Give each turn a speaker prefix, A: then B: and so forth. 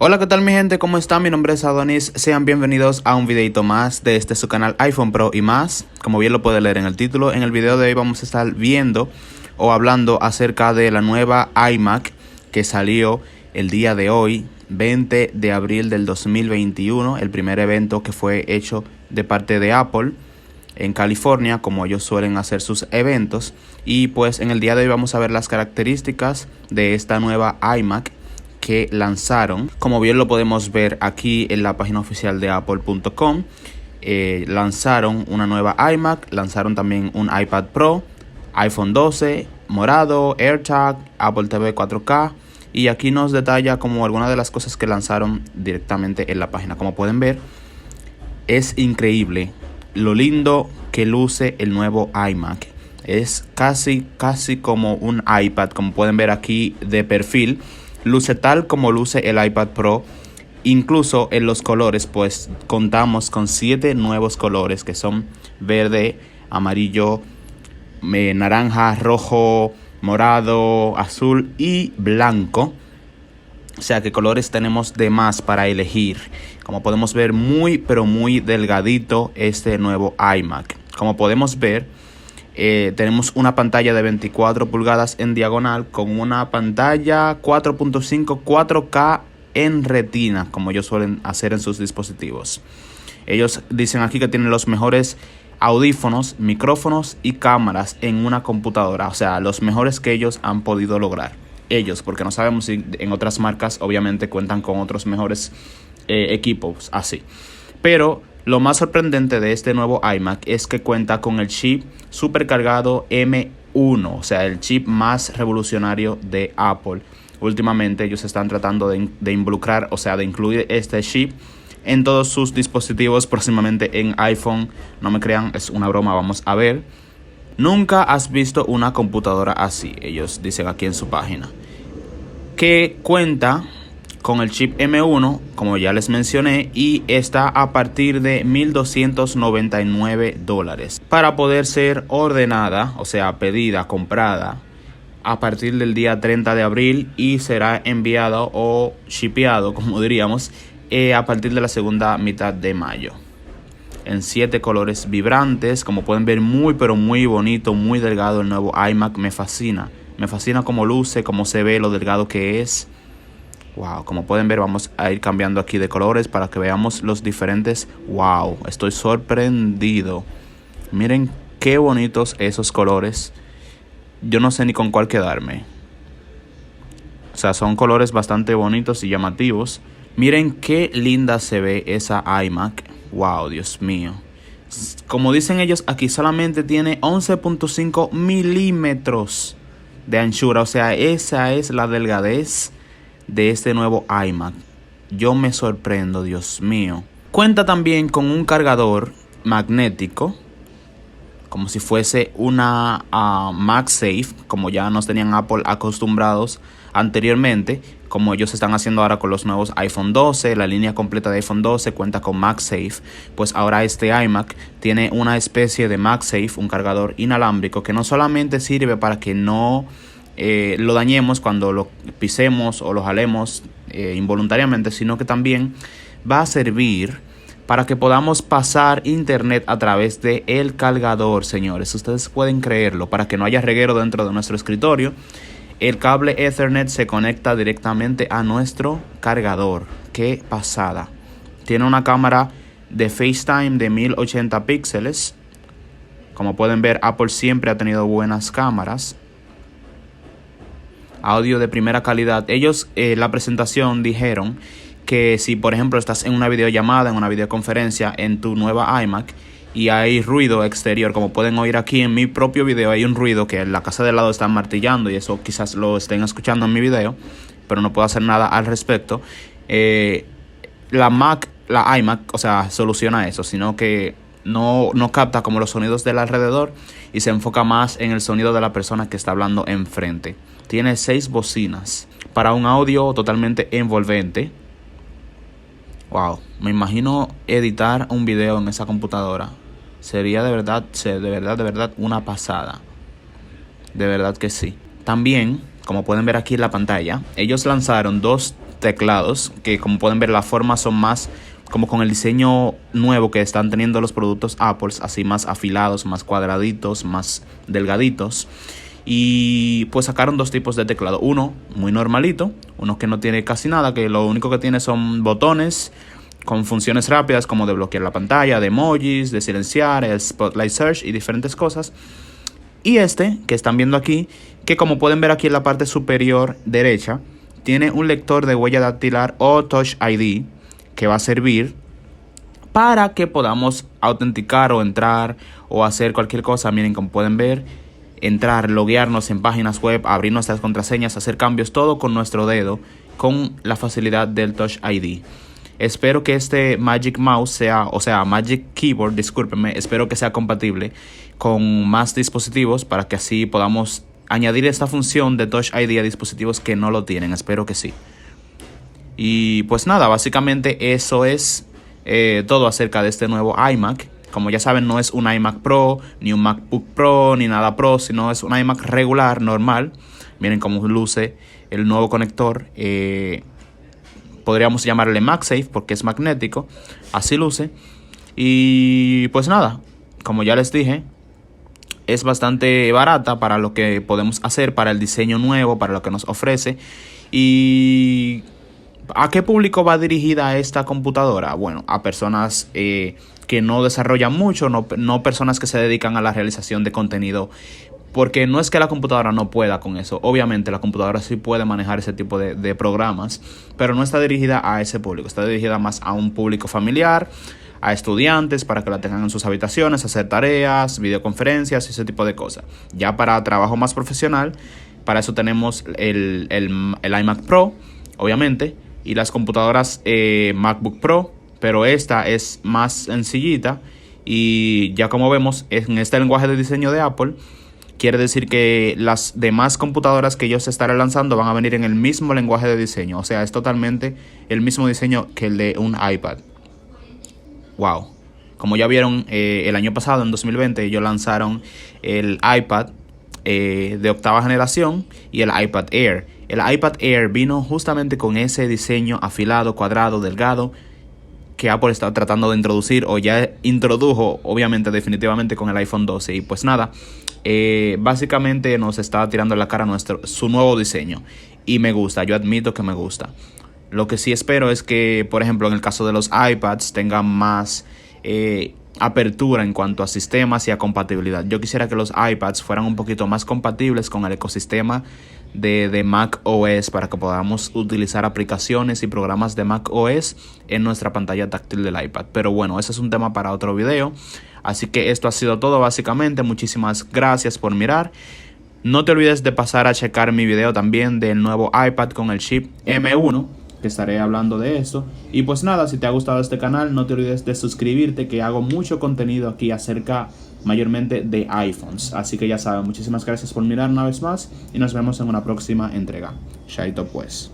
A: Hola, ¿qué tal mi gente? ¿Cómo están? Mi nombre es Adonis. Sean bienvenidos a un videito más de su canal iPhone Pro y más. Como bien lo puede leer en el título, en el video de hoy vamos a estar viendo o hablando acerca de la nueva iMac que salió el día de hoy, 20 de abril del 2021, el primer evento que fue hecho de parte de Apple en California, como ellos suelen hacer sus eventos. Y pues en el día de hoy vamos a ver las características de esta nueva iMac que lanzaron. Como bien lo podemos ver aquí en la página oficial de apple.com, lanzaron una nueva iMac, lanzaron también un iPad Pro, iPhone 12 morado, AirTag, Apple TV 4K, y aquí nos detalla como algunas de las cosas que lanzaron directamente en la página. Como pueden ver, es increíble lo lindo que luce el nuevo iMac. Es casi como un iPad, como pueden ver aquí de perfil. Luce tal como luce el iPad Pro. Incluso en los colores, pues contamos con 7 nuevos colores que son verde, amarillo, naranja, rojo, morado, azul y blanco. O sea que colores tenemos de más para elegir. Como podemos ver, muy pero muy delgadito este nuevo iMac. Como podemos ver, tenemos una pantalla de 24 pulgadas en diagonal con una pantalla 4.5 4K en retina, como ellos suelen hacer en sus dispositivos. Ellos dicen aquí que tienen los mejores audífonos, micrófonos y cámaras en una computadora. O sea, los mejores que ellos han podido lograr. Ellos, porque no sabemos si en otras marcas obviamente cuentan con otros mejores equipos así. Pero lo más sorprendente de este nuevo iMac es que cuenta con el chip supercargado M1, o sea, el chip más revolucionario de Apple. Últimamente ellos están tratando de involucrar, o sea, de incluir este chip en todos sus dispositivos, próximamente en iPhone. No me crean, es una broma, vamos a ver. Nunca has visto una computadora así, ellos dicen aquí en su página, que cuenta con el chip M1, como ya les mencioné, y está a partir de $1,299 para poder ser ordenada, o sea, pedida, comprada a partir del día 30 de abril y será enviado o shipeado, como diríamos, a partir de la segunda mitad de mayo. En 7 colores vibrantes, como pueden ver, muy pero muy bonito, muy delgado el nuevo iMac. Me fascina cómo luce, cómo se ve, lo delgado que es. Wow, como pueden ver, vamos a ir cambiando aquí de colores para que veamos los diferentes. Wow, estoy sorprendido. Miren qué bonitos esos colores. Yo no sé ni con cuál quedarme. O sea, son colores bastante bonitos y llamativos. Miren qué linda se ve esa iMac. Wow, Dios mío. Como dicen ellos, aquí solamente tiene 11.5 milímetros de anchura. O sea, esa es la delgadez de este nuevo iMac. Yo me sorprendo, Dios mío. Cuenta también con un cargador magnético, como si fuese una MagSafe, como ya nos tenían Apple acostumbrados anteriormente, como ellos están haciendo ahora con los nuevos iPhone 12. La línea completa de iPhone 12 cuenta con MagSafe. Pues ahora este iMac tiene una especie de MagSafe, un cargador inalámbrico que no solamente sirve para que no lo dañemos cuando lo pisemos o lo jalemos involuntariamente, sino que también va a servir para que podamos pasar internet a través de el cargador, señores. Ustedes pueden creerlo, para que no haya reguero dentro de nuestro escritorio. El cable Ethernet se conecta directamente a nuestro cargador. ¡Qué pasada! Tiene una cámara de FaceTime de 1080 píxeles. Como pueden ver, Apple siempre ha tenido buenas cámaras. Audio de primera calidad. Ellos la presentación dijeron que si por ejemplo estás en una videollamada, en una videoconferencia en tu nueva iMac y hay ruido exterior, como pueden oír aquí en mi propio video, hay un ruido que en la casa de lado están martillando y eso quizás lo estén escuchando en mi video, pero no puedo hacer nada al respecto. La iMac, o sea, soluciona eso, sino que no capta como los sonidos del alrededor y se enfoca más en el sonido de la persona que está hablando enfrente. Tiene 6 bocinas para un audio totalmente envolvente. Wow, me imagino editar un video en esa computadora. Sería de verdad una pasada. De verdad que sí. También, como pueden ver aquí en la pantalla, ellos lanzaron 2 teclados, que como pueden ver las formas son más como con el diseño nuevo que están teniendo los productos Apple, así más afilados, más cuadraditos, más delgaditos. Y pues sacaron dos tipos de teclado, uno muy normalito, uno que no tiene casi nada, que lo único que tiene son botones con funciones rápidas como de bloquear la pantalla, de emojis, de silenciar, el Spotlight Search y diferentes cosas. Y este que están viendo aquí, que como pueden ver aquí en la parte superior derecha, tiene un lector de huella dactilar o Touch ID que va a servir para que podamos autenticar o entrar o hacer cualquier cosa. Miren, como pueden ver, entrar, loguearnos en páginas web, abrir nuestras contraseñas, hacer cambios, todo con nuestro dedo, con la facilidad del Touch ID. Espero que este Magic Mouse Magic Keyboard, discúlpenme, espero que sea compatible con más dispositivos para que así podamos añadir esta función de Touch ID a dispositivos que no lo tienen. Espero que sí. Y pues nada, básicamente eso es todo acerca de este nuevo iMac. Como ya saben, no es un iMac Pro, ni un MacBook Pro, ni nada Pro, sino es un iMac regular, normal. Miren cómo luce el nuevo conector. Podríamos llamarle MagSafe porque es magnético. Así luce. Y pues nada, como ya les dije, es bastante barata para lo que podemos hacer, para el diseño nuevo, para lo que nos ofrece. Y ¿a qué público va dirigida esta computadora? Bueno, a personas que no desarrollan mucho, no personas que se dedican a la realización de contenido, porque no es que la computadora no pueda con eso. Obviamente la computadora sí puede manejar ese tipo de programas, pero no está dirigida a ese público, está dirigida más a un público familiar, a estudiantes para que la tengan en sus habitaciones, hacer tareas, videoconferencias y ese tipo de cosas. Ya para trabajo más profesional, para eso tenemos el iMac Pro, obviamente, y las computadoras MacBook Pro, pero esta es más sencillita y ya como vemos en este lenguaje de diseño de Apple, quiere decir que las demás computadoras que ellos estarán lanzando van a venir en el mismo lenguaje de diseño, o sea, es totalmente el mismo diseño que el de un iPad. Wow. Como ya vieron, el año pasado, en 2020, ellos lanzaron el iPad de octava generación y el iPad Air. El iPad Air vino justamente con ese diseño afilado, cuadrado, delgado, que Apple está tratando de introducir o ya introdujo, obviamente, definitivamente con el iPhone 12. Y pues nada, básicamente nos está tirando en la cara su nuevo diseño. Y me gusta, yo admito que me gusta. Lo que sí espero es que, por ejemplo, en el caso de los iPads, tengan más apertura en cuanto a sistemas y a compatibilidad. Yo quisiera que los iPads fueran un poquito más compatibles con el ecosistema de Mac OS para que podamos utilizar aplicaciones y programas de Mac OS en nuestra pantalla táctil del iPad. Pero bueno, ese es un tema para otro video. Así que esto ha sido todo básicamente. Muchísimas gracias por mirar. No te olvides de pasar a checar mi video también del nuevo iPad con el chip M1, que estaré hablando de esto. Y pues nada, si te ha gustado este canal, no te olvides de suscribirte, que hago mucho contenido aquí acerca mayormente de iPhones. Así que ya saben, muchísimas gracias por mirar una vez más y nos vemos en una próxima entrega. Chaito pues.